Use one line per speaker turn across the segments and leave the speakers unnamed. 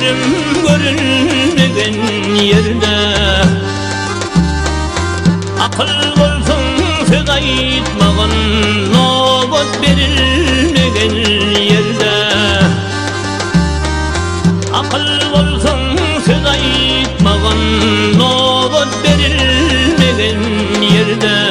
görüm görünmegen yerde. Akıl bolsun söz aytmagan, nobat berilmegen yerde. Akıl bolsun söz aytmagan, nobat berilmegen yerde.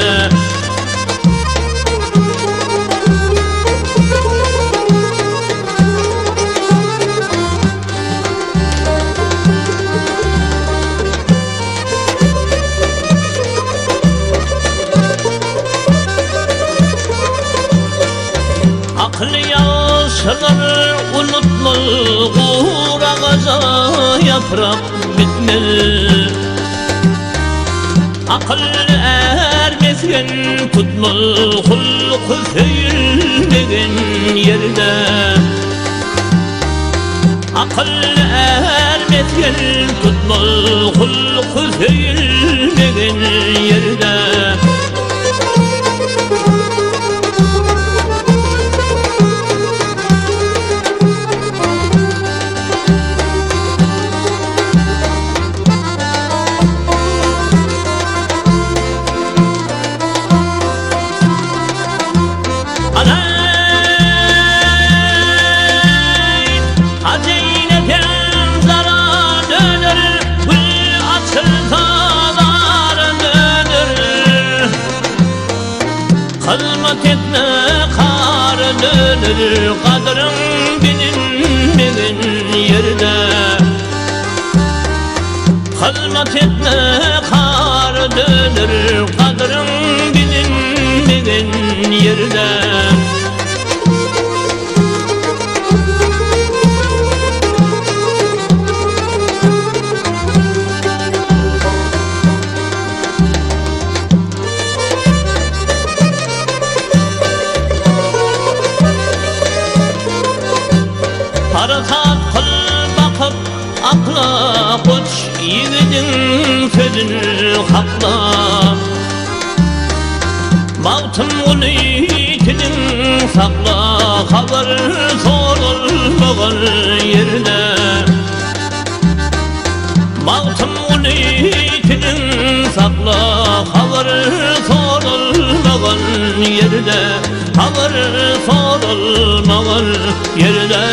Akıl yaşlar unutmalı, ağaca yaprak bitmez. Akıl ermezgen tutmalı, hulku söyülmegen yerde. Akıl ermezgen tutmalı, hulku söyülmegen yerde. Hizmet etme kar dönür, kadrın bilinmegen yerde. Hizmet etme kar dönür, kadrın bilinmegen yerde. Harakat kıl bakıp akla, koç yiğidin sözünü hakla. Baktım ulu yiğidin sakla, haber sorulmagan yerde. Baktım ulu yiğidin sakla, haber sorulmagan yerde. Haber sorulmagan yerde.